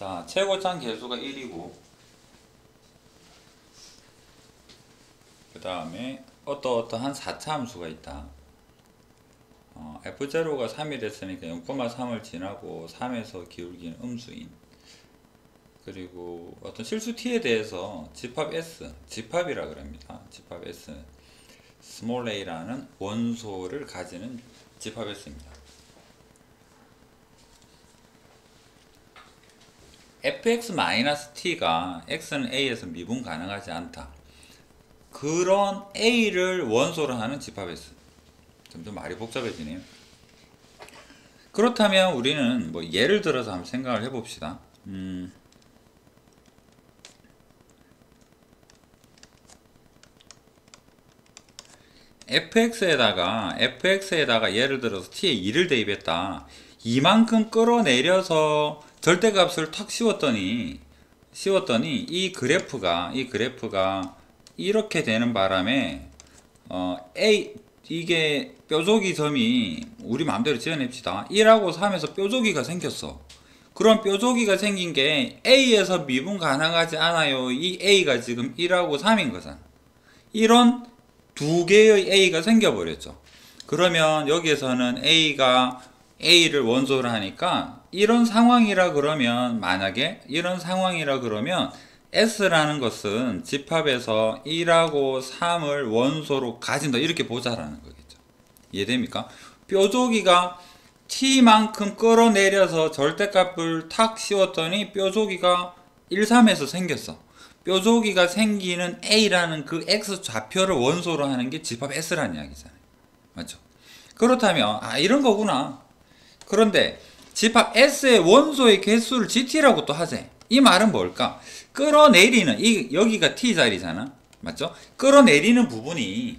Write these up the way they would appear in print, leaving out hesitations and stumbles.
자, 최고점 개수가 1이고 그 다음에 어떠한 4차 함수가 있다. F0가 3이 됐으니까 0,3을 지나고 3에서 기울기는 음수인, 그리고 어떤 실수 t에 대해서 집합 S, 집합이라 그럽니다. 집합 S, 스몰 a라는 원소를 가지는 집합 S입니다. fx-t가 x는 a에서 미분 가능하지 않다. 그런 a를 원소로 하는 집합 S. 점점 말이 복잡해지네요. 그렇다면 우리는 뭐 예를 들어서 한번 생각을 해봅시다. fx에다가 예를 들어서 t에 2를 대입했다. 이만큼 끌어내려서 절대값을 탁 씌웠더니 이 그래프가 이렇게 되는 바람에 이게 뾰족이 점이 우리 마음대로 지어냅시다. 1하고 3에서 뾰족이가 생겼어. 그럼 뾰족이가 생긴 게 A에서 미분 가능하지 않아요. 이 A가 지금 1하고 3인 거잖아. 이런 두 개의 A가 생겨버렸죠. 그러면 여기에서는 A를 원소로 하니까 이런 상황이라 그러면, 만약에 이런 상황이라 그러면 S라는 것은 집합에서 1하고 3을 원소로 가진다, 이렇게 보자라는 거겠죠. 이해됩니까? 뾰족이가 T만큼 끌어내려서 절대값을 탁 씌웠더니 뾰족이가 1, 3에서 생겼어. 뾰족이가 생기는 A라는 그 X 좌표를 원소로 하는 게 집합 S라는 이야기잖아요. 맞죠? 그렇다면 이런 거구나. 그런데 집합 S의 원소의 개수를 GT라고 또 하재. 이 말은 뭘까? 끌어내리는, 여기가 T 자리잖아. 맞죠? 끌어내리는 부분이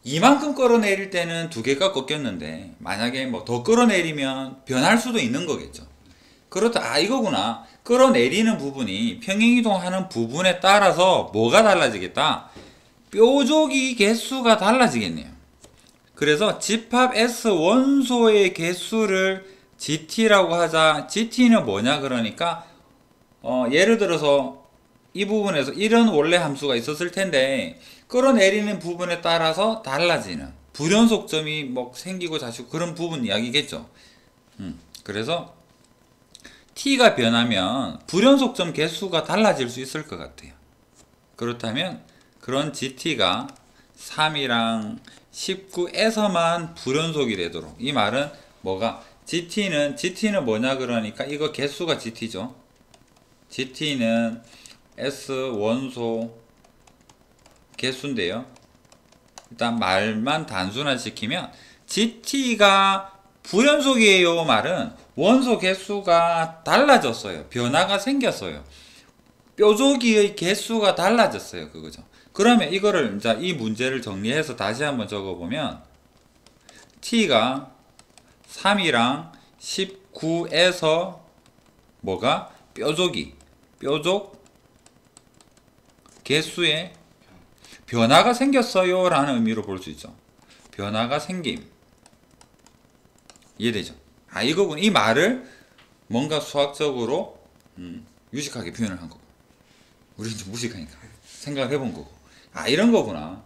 이만큼 끌어내릴 때는 두 개가 꺾였는데, 만약에 뭐 더 끌어내리면 변할 수도 있는 거겠죠. 그렇다. 이거구나. 끌어내리는 부분이 평행이동하는 부분에 따라서 뭐가 달라지겠다? 뾰족이 개수가 달라지겠네요. 그래서 집합 S 원소의 개수를 GT라고 하자. GT는 뭐냐 그러니까 예를 들어서 이 부분에서 이런 원래 함수가 있었을 텐데 끌어내리는 부분에 따라서 달라지는 불연속점이 뭐 생기고 자시고 그런 부분 이야기겠죠. 그래서 T가 변하면 불연속점 개수가 달라질 수 있을 것 같아요. 그렇다면 그런 GT가 3이랑 19에서만 불연속이 되도록, 이 말은 뭐가? GT는 뭐냐 그러니까 이거 개수가 GT죠. GT는 S 원소 개수인데요. 일단 말만 단순화시키면 GT가 불연속이에요 말은 원소 개수가 달라졌어요. 변화가 생겼어요. 뾰족이의 개수가 달라졌어요. 그거죠. 그러면 이거를 이제 이 문제를 정리해서 다시 한번 적어보면 T가 3이랑 19에서 뭐가? 뾰족 개수의 변화가 생겼어요 라는 의미로 볼 수 있죠. 변화가 생김. 이해되죠? 이거군. 이 말을 뭔가 수학적으로 유식하게 표현을 한 거고, 우리는 좀 무식하니까 생각을 해본 거고, 이런 거구나.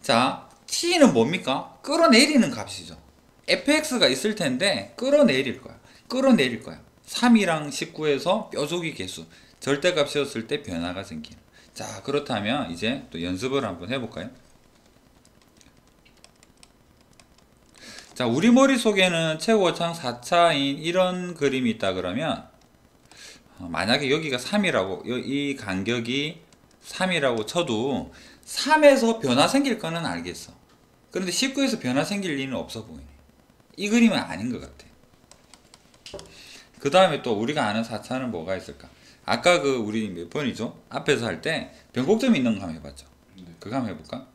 자, T는 뭡니까? 끌어내리는 값이죠. fx가 있을 텐데 끌어내릴 거야. 3이랑 19에서 뾰족이 개수, 절대값이었을 때 변화가 생기는. 자, 그렇다면 이제 또 연습을 한번 해볼까요? 자, 우리 머릿속에는 최고창 4차인 이런 그림이 있다 그러면, 만약에 여기가 3이라고, 이 간격이 3이라고 쳐도 3에서 변화 생길 거는 알겠어. 그런데 19에서 변화 생길 리는 없어 보이네. 이 그림은 아닌 것 같아. 그 다음에 또 우리가 아는 4차는 뭐가 있을까? 아까 우리 몇 번이죠? 앞에서 할 때 변곡점이 있는 거 한번 해봤죠. 그거 한번 해볼까?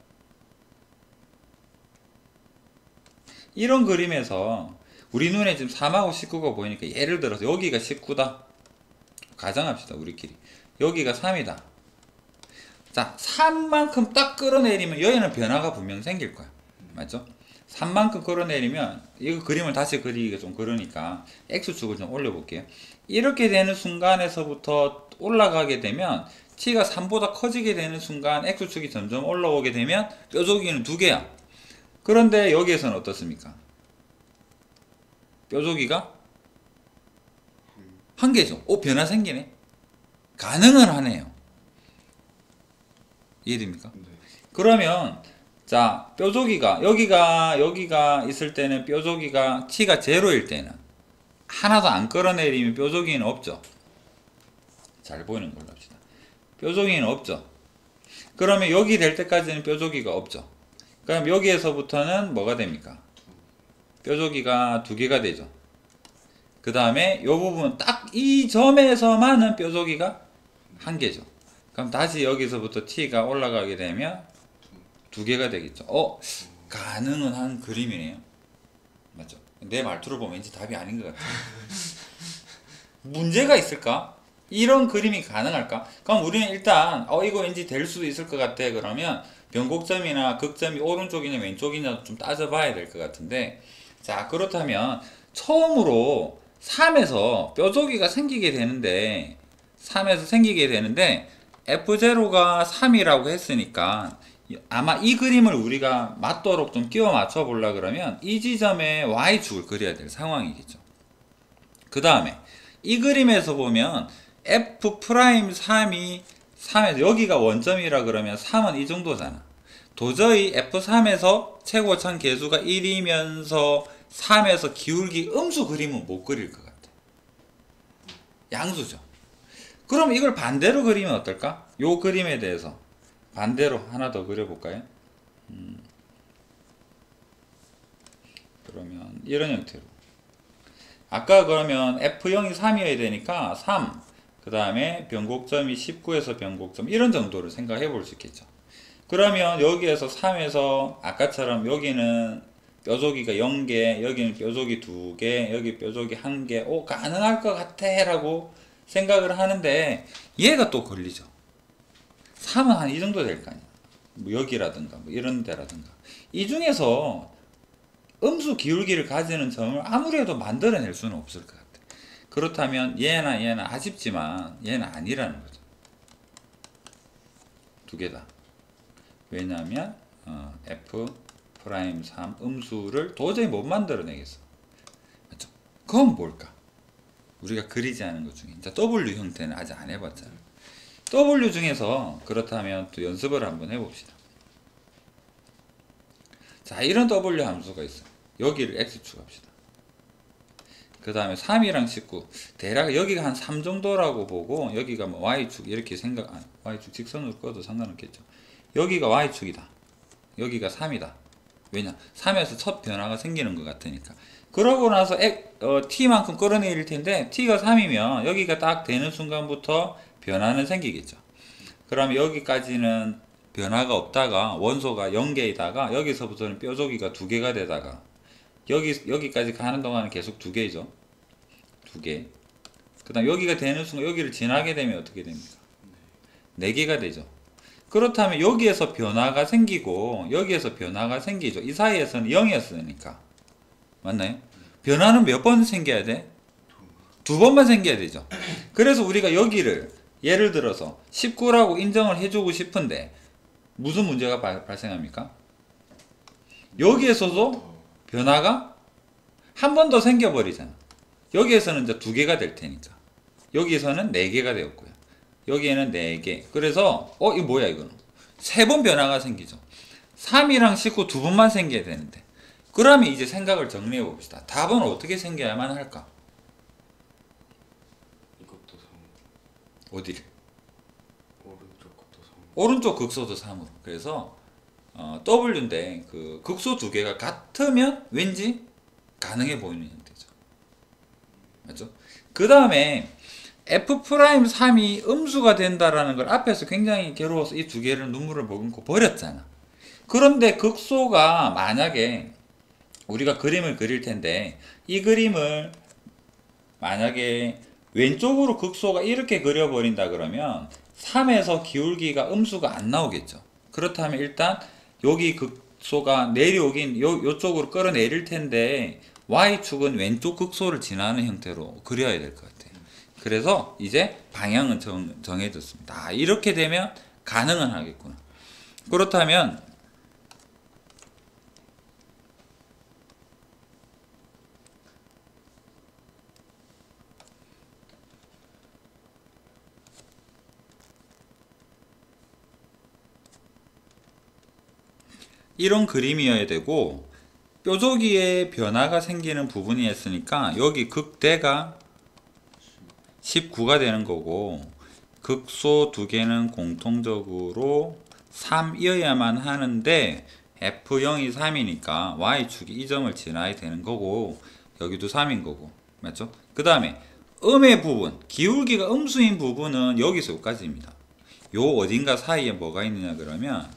이런 그림에서 우리 눈에 지금 3하고 19가 보이니까, 예를 들어서 여기가 19다 가정합시다. 우리끼리 여기가 3이다. 자, 3만큼 딱 끌어내리면 여기는 변화가 분명 생길 거야. 맞죠? 3만큼 끌어내리면 이거 그림을 다시 그리기가 좀 그러니까 X축을 좀 올려볼게요. 이렇게 되는 순간에서부터 올라가게 되면 t가 3보다 커지게 되는 순간 X축이 점점 올라오게 되면 뾰족이는 2개야. 그런데 여기에서는 어떻습니까? 뾰족이가 1개죠. 오, 변화 생기네. 가능은 하네요. 이해됩니까? 네. 그러면 자, 뾰족이가 여기가 있을 때는 뾰족이가 t가 0일 때는 하나도 안 끌어내리면 뾰족이는 없죠. 잘 보이는 걸로 합시다. 뾰족이는 없죠. 그러면 여기 될 때까지는 뾰족이가 없죠. 그럼 여기에서부터는 뭐가 됩니까? 뾰족이가 2개가 되죠. 그 다음에 이 부분 딱 이 점에서만은 뾰족이가 1개죠. 그럼 다시 여기서부터 t가 올라가게 되면 2개가 되겠죠. 가능은 한 그림이네요. 맞죠? 내 말투를 보면 왠지 답이 아닌 것 같아요. 문제가 있을까? 이런 그림이 가능할까? 그럼 우리는 일단 이거 왠지 될 수도 있을 것 같아. 그러면 변곡점이나 극점이 오른쪽이냐 왼쪽이냐 좀 따져봐야 될 것 같은데, 자, 그렇다면 처음으로 3에서 뾰족이가 생기게 되는데, 3에서 생기게 되는데 F0가 3이라고 했으니까 아마 이 그림을 우리가 맞도록 좀 끼워 맞춰 보려 그러면 이 지점에 Y축을 그려야 될 상황이겠죠. 그 다음에 이 그림에서 보면 F'3이 3에서 여기가 원점이라 그러면 3은 이 정도잖아. 도저히 F3에서 최고참 계수가 1이면서 3에서 기울기 음수 그림은 못 그릴 것 같아. 양수죠. 그럼 이걸 반대로 그리면 어떨까? 요 그림에 대해서 반대로 하나 더 그려볼까요? 그러면 이런 형태로. 아까 그러면 F0이 3이어야 되니까 3, 그 다음에 변곡점이 19에서 변곡점 이런 정도를 생각해 볼 수 있겠죠. 그러면 여기에서 3에서 아까처럼 여기는 뾰족이가 0개, 여기는 뾰족이 2개, 여기 뾰족이 1개, 가능할 것 같아 라고 생각을 하는데 얘가 또 걸리죠. 3은 한 이 정도 될 거 아니야. 뭐 여기라든가 뭐 이런 데라든가. 이 중에서 음수 기울기를 가지는 점을 아무래도 만들어낼 수는 없을 것 같아. 그렇다면 얘는 아쉽지만 얘는 아니라는 거죠. 2개다. 왜냐하면 F'3 음수를 도저히 못 만들어내겠어. 맞죠? 그건 뭘까? 우리가 그리지 않은 것 중에 이제 W 형태는 아직 안 해봤잖아. W 중에서 그렇다면 또 연습을 한번 해봅시다. 자, 이런 W 함수가 있어. 여기를 X축 합시다. 그 다음에 3이랑 19 대략 여기가 한 3 정도라고 보고 여기가 뭐 Y축 이렇게 Y축 직선으로 꺼도 상관없겠죠. 여기가 Y축이다. 여기가 3이다. 왜냐? 3에서 첫 변화가 생기는 것 같으니까. 그러고 나서 t만큼 끌어내릴 텐데 t가 3이면 여기가 딱 되는 순간부터 변화는 생기겠죠. 그럼 여기까지는 변화가 없다가 원소가 0개이다가 여기서부터는 뾰족이가 2개가 되다가 여기까지 가는 동안은 계속 2개죠. 2개. 그 다음 여기가 되는 순간 여기를 지나게 되면 어떻게 됩니까? 4개가 되죠. 그렇다면 여기에서 변화가 생기고 여기에서 변화가 생기죠. 이 사이에서는 0이었으니까. 맞나요? 변화는 몇 번 생겨야 돼? 2번만 생겨야 되죠. 그래서 우리가 여기를 예를 들어서 19라고 인정을 해주고 싶은데 무슨 문제가 발생합니까? 여기에서도 변화가 한 번 더 생겨버리잖아. 여기에서는 이제 2개가 될 테니까. 여기에서는 4개가 되었고요. 여기에는 4개. 그래서 이거 뭐야 이거는? 3번 변화가 생기죠. 3이랑 19 2번만 생겨야 되는데. 그러면 이제 생각을 정리해 봅시다. 답은 어떻게 생겨야만 할까? 이것도 3. 어디를? 오른쪽 것도 3. 오른쪽 극소도 3으로. 그래서 W인데 그 극소 2개가 같으면 왠지 가능해 보이는 형태죠. 맞죠? 그 다음에 F'3이 음수가 된다라는 걸 앞에서 굉장히 괴로워서 이 2개를 눈물을 머금고 버렸잖아. 그런데 극소가 만약에 우리가 그림을 그릴 텐데 이 그림을 만약에 왼쪽으로 극소가 이렇게 그려버린다 그러면 3에서 기울기가 음수가 안 나오겠죠. 그렇다면 일단 여기 극소가 내려오긴 요쪽으로 끌어내릴 텐데 Y축은 왼쪽 극소를 지나는 형태로 그려야 될 것 같아요. 그래서 이제 방향은 정해졌습니다. 이렇게 되면 가능은 하겠구나. 그렇다면 이런 그림이어야 되고 뾰족이의 변화가 생기는 부분이었으니까 여기 극대가 19가 되는 거고 극소 두 개는 공통적으로 3이어야만 하는데 F0이 3이니까 Y축이 이 점을 지나야 되는 거고 여기도 3인 거고 맞죠? 그 다음에 음의 부분, 기울기가 음수인 부분은 여기서 여기까지입니다. 요 어딘가 사이에 뭐가 있느냐 그러면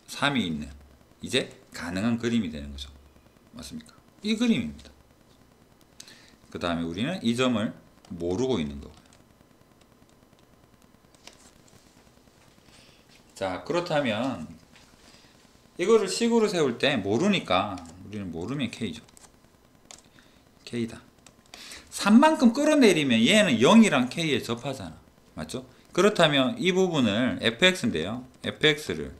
3이 있는 이제 가능한 그림이 되는 거죠. 맞습니까? 이 그림입니다. 그 다음에 우리는 이 점을 모르고 있는 거고요. 자, 그렇다면 이거를 식으로 세울 때 모르니까 우리는 모르면 K죠. K다. 3만큼 끌어내리면 얘는 0이랑 K에 접하잖아. 맞죠? 그렇다면 이 부분을 fx인데요. fx를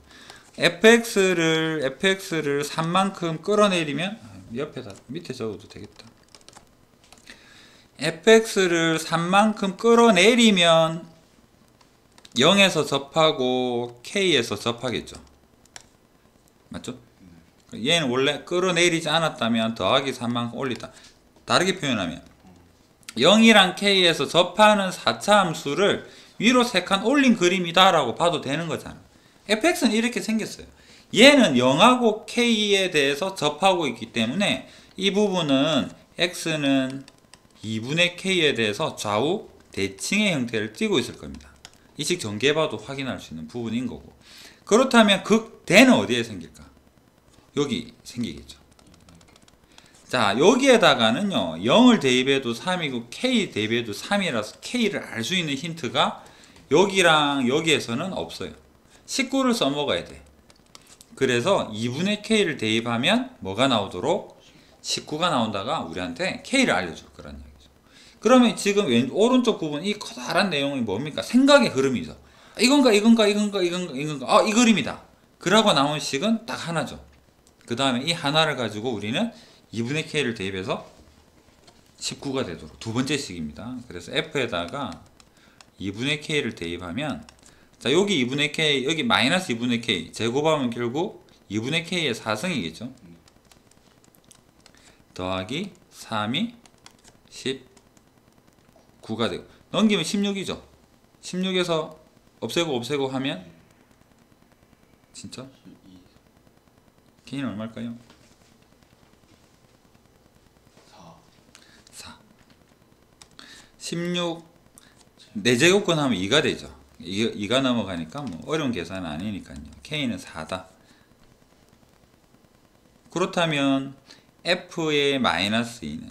3만큼 끌어내리면 옆에다 밑에 적어도 되겠다. fx를 3만큼 끌어내리면 0에서 접하고 k에서 접하겠죠. 맞죠? 얘는 원래 끌어내리지 않았다면 더하기 3만큼 올리다. 다르게 표현하면 0이랑 k에서 접하는 4차 함수를 위로 3칸 올린 그림이다 라고 봐도 되는 거잖아. fx는 이렇게 생겼어요. 얘는 0하고 k에 대해서 접하고 있기 때문에 이 부분은 x는 2분의 k에 대해서 좌우 대칭의 형태를 띠고 있을 겁니다. 이 식 전개해봐도 확인할 수 있는 부분인 거고. 그렇다면 극대는 어디에 생길까? 여기 생기겠죠. 자, 여기에다가는요 0을 대입해도 3이고 k 대입해도 3이라서 k를 알 수 있는 힌트가 여기랑 여기에서는 없어요. 19를 써먹어야 돼. 그래서 2분의 k를 대입하면 뭐가 나오도록 19가 나온다가 우리한테 k를 알려줄 거란 얘기죠. 그러면 지금 오른쪽 부분 이 커다란 내용이 뭡니까? 생각의 흐름이죠. 이건가 이 그림이다. 그러고 나온 식은 딱 하나죠. 그 다음에 이 하나를 가지고 우리는 2분의 k를 대입해서 19가 되도록 두 번째 식입니다. 그래서 f에다가 2분의 k를 대입하면 자, 여기 2분의 k, 여기 마이너스 2분의 k 제곱하면 결국 2분의 k의 4승이겠죠. 더하기 3이 19가 되고 넘기면 16이죠. 16에서 없애고 하면 진짜 k는 얼마일까요? 4. 16 4제곱권 하면 2가 되죠. 2가 넘어가니까 뭐 어려운 계산은 아니니까요. k는 4다. 그렇다면 f의 마이너스 2는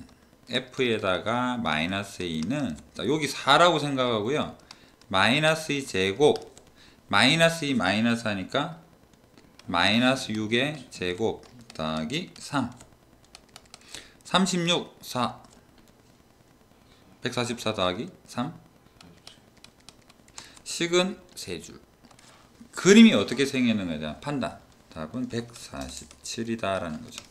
f에다가 마이너스 2는 자, 여기 4라고 생각하고요. 마이너스 2 제곱 마이너스 2 마이너스 하니까 마이너스 6의 제곱 더하기 3 36 4 144 더하기 3 식은 3줄. 그림이 어떻게 생겼는가에 대한 판단. 답은 147이다 라는 거죠.